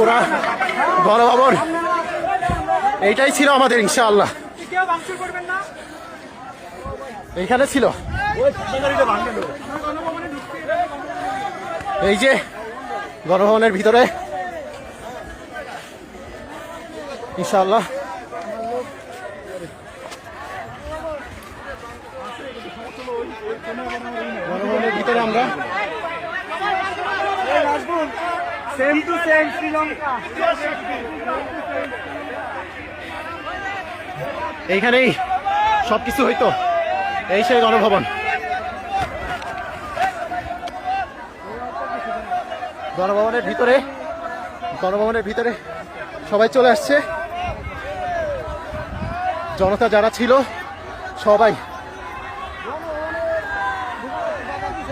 পুরা গণভবন এইটাই ছিল আমাদের, ইনশাআল্লাহ এইখানে ছিল। এই যে গণভবনের ভিতরে ইনশাআল্লাহ গণভবনের ভিতরে আমরা এইখানেই সবকিছু হইতো। এই সেই গণভবন। গণভবনের ভিতরে সবাই চলে আসছে। জনতা যারা ছিল সবাই,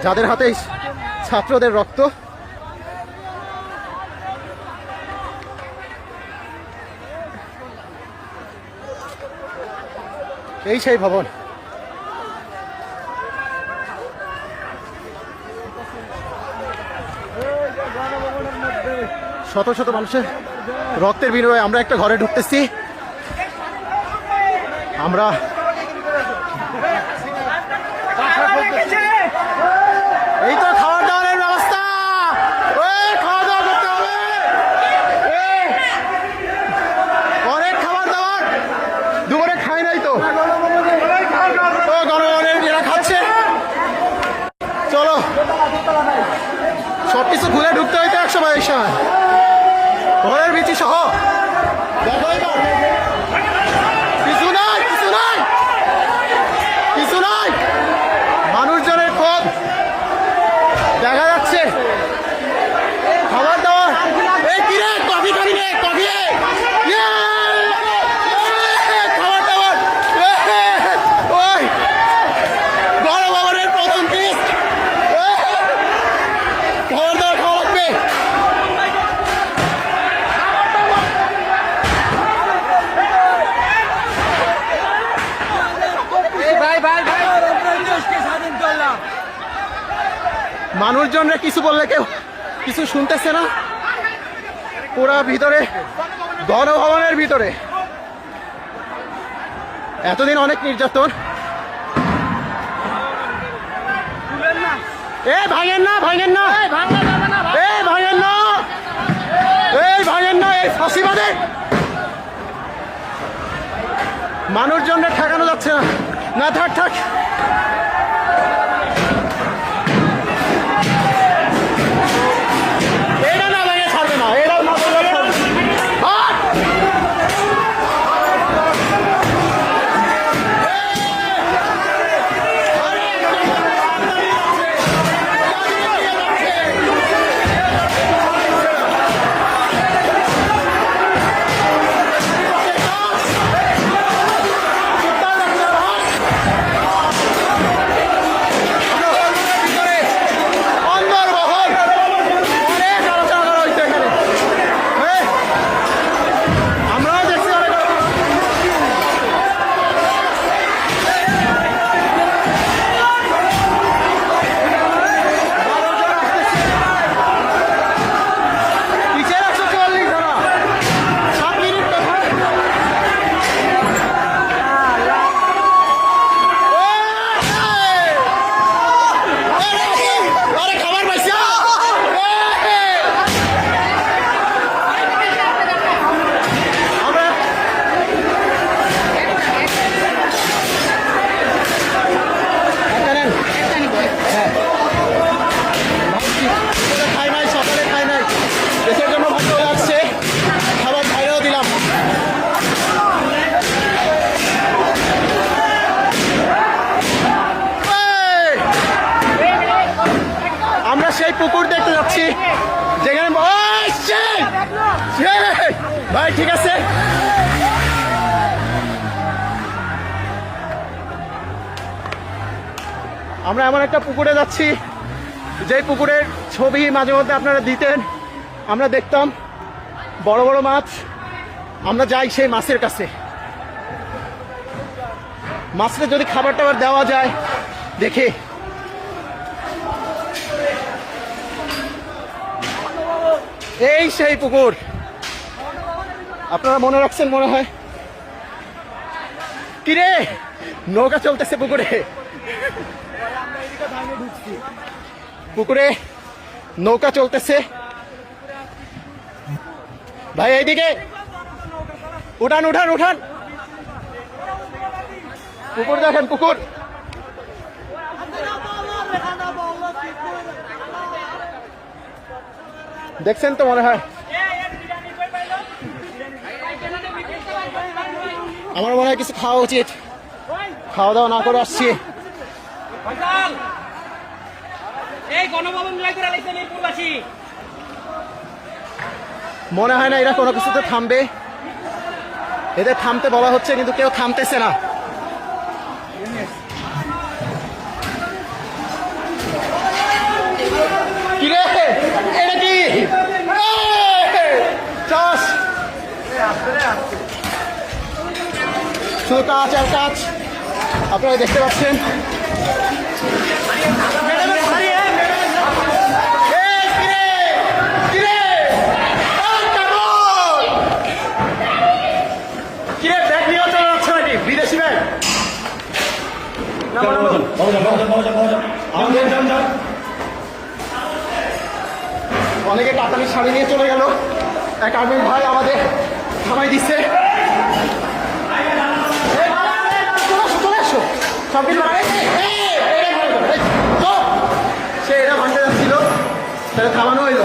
যাদের হাতে ছাত্রদের রক্ত, এই সেই ভবন। শত শত মানুষের রক্তের বিনিময়ে আমরা একটা ঘরে ঢুকতেছি। আমরা এই তো খাওয়া দাওয়ার ব্যবস্থা, খাওয়া দাওয়া করতে হবে, অনেক খাবার দাবার দুপুরে খাই নাই তো, গণভবনের এরা খাচ্ছে। চলো সবকিছু খুলে ঢুকতে হইতো 122 সময়, ঘরের বিচি সহ। দেখো কিছু নাই, মানুষজনের ক্ষোভ দেখা যাচ্ছে। খাবার দাবার, কফি খাবি রে, কফি খাবার দাবার, ওই গণভবনের প্রথম ফিস্ট, খাবার দাবার খাওয়া লাগবে। মানুষজনরা কিছু বললে কেউ কিছু শুনতেছে না। পুরা ভিতরে গণভবনের ভিতরে এতদিন অনেক নির্যাতন। ভাঙেন না, এই ফাঁসিবাদে মানুষজনরা ঠেকানো যাচ্ছে না। থাক সেই পুকুর দেখতে যাচ্ছি যেখানে ভাই ঠিক আছে। আমরা এমন একটা পুকুরে যাচ্ছি যে পুকুরের ছবি মাঝে মধ্যে আপনারা দিতেন, আমরা দেখতাম বড় বড় মাছ। আমরা যাই সেই মাছের কাছে, মাছটা যদি খাবার টাবার দেওয়া যায় দেখে। এই সেই পুকুর। আপনারা মনে রাখছেন মনে হয়। কিরে নৌকা চলতেছে পুকুরে, পুকুরে নৌকা চলতেছে ভাই, এইদিকে উঠান উঠান উঠান, পুকুর দেখেন পুকুর। দেখছেন তো মনে হয়, আমার মনে হয় কিছু খাওয়া উচিত, খাওয়া দাওয়া না করে আসছি। মনে হয় না এরা কোনো কিছুতে থামবে, এদের থামতে বলা হচ্ছে কিন্তু কেউ থামতেছে না। কি রে এটা কি চাষ, শুধু কাজ আর কাজ আপনারা দেখতে পাচ্ছেন। বিদেশি ব্যাগ অনেকে টাকালি শাড়ি নিয়ে চলে গেল, এক আর্মির ভাই আমাদের থামাই দিচ্ছে। সব কিছু সে এটা ভাঙতে যাচ্ছিল, সেটা থামানো হইল।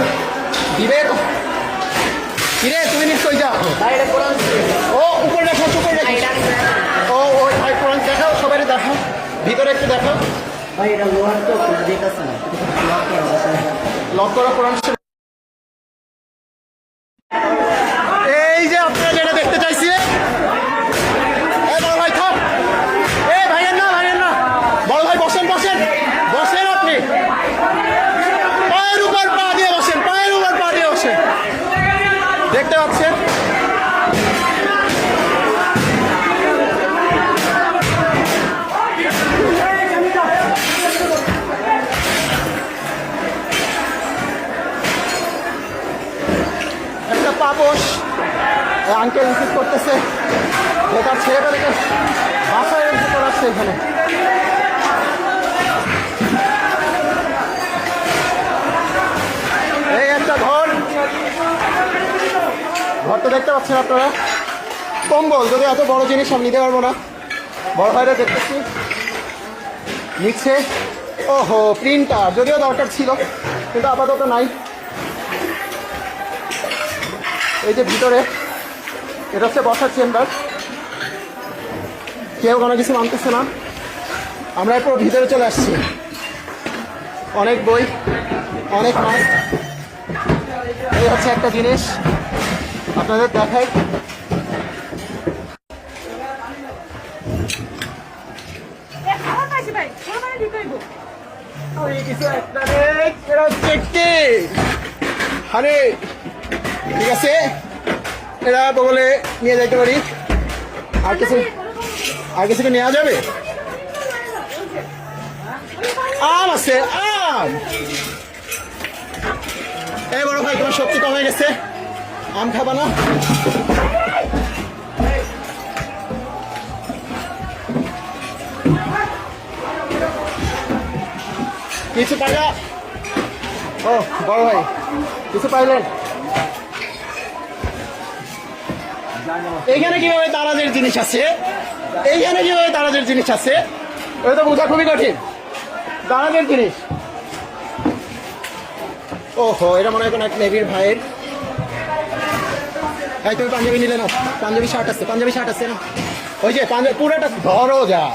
দিবে তো কিরে তুমি নিশ্চয়ই যাও, ও উপরে দেখো উপরে দেখো, ও ওই ভাই কোরআন দেখাও, সবাই দেখাও, ভিতরে একটু দেখাও ভাই। এটা লোহার তো দেখাচ্ছে না, লক করা কোরআন। এই যে আপনারা যেটা দেখতে চাইছিলেন, বড় ভাই থাক, ভাইয়ের না ভাইয়ের না, বড় ভাই বসেন বসেন বসেন, আপনি পায়ের উপর পা দিয়ে বসেন, পায়ের উপর পা দিয়ে বসেন। দেখতে পাচ্ছেন একটা পাপোশ আঙ্কেল রিসিভ করতেছে, তার ছেলেটাকে বাসায় রিসিভ করাচ্ছে এখানে। এই একটা ঘর, ঘরটা দেখতে পাচ্ছেন আপনারা, কম্বল, যদি এত বড় জিনিস আমি নিতে পারবো না, বড় ভাইরা দেখতেছি নিচ্ছে। ওহো প্রিন্টার, যদিও দরকার ছিল কিন্তু আপাতত নাই। এই যে ভিতরে এটা হচ্ছে বসার চেম্বার, কেউ কোনো কিছু মানতেছে না। আমরা এরপর ভিতরে চলে আসছি, অনেক বই, অনেক মাছ। এই হচ্ছে একটা জিনিস আপনাদের দেখাই, ঠিক আছে, এরা বগলে নিয়ে যাইতে পারি। আর কিছু কি নেওয়া যাবে? আম আছে, আম। এই বড় ভাই তোমার শক্তি কমে গেছে, আম খাবা না? কিছু পাইলা? ও বড় ভাই কিছু পাইলেন? এইখানে কিভাবে দারাজের জিনিস আছে, এইখানে কিভাবে দারাজের জিনিস আছে, এটা তো বোঝা খুবই কঠিন। দারাজের জিনিস, ওহো এটা মনে হয় কোনো এক নেভির ভাইয়ের। ভাই তুমি পাঞ্জাবি নিলে না? পাঞ্জাবি শার্ট আছে, পাঞ্জাবি শার্ট আছে না? ওই যে পাঞ্জাবি পুরোটা ধরো যাও।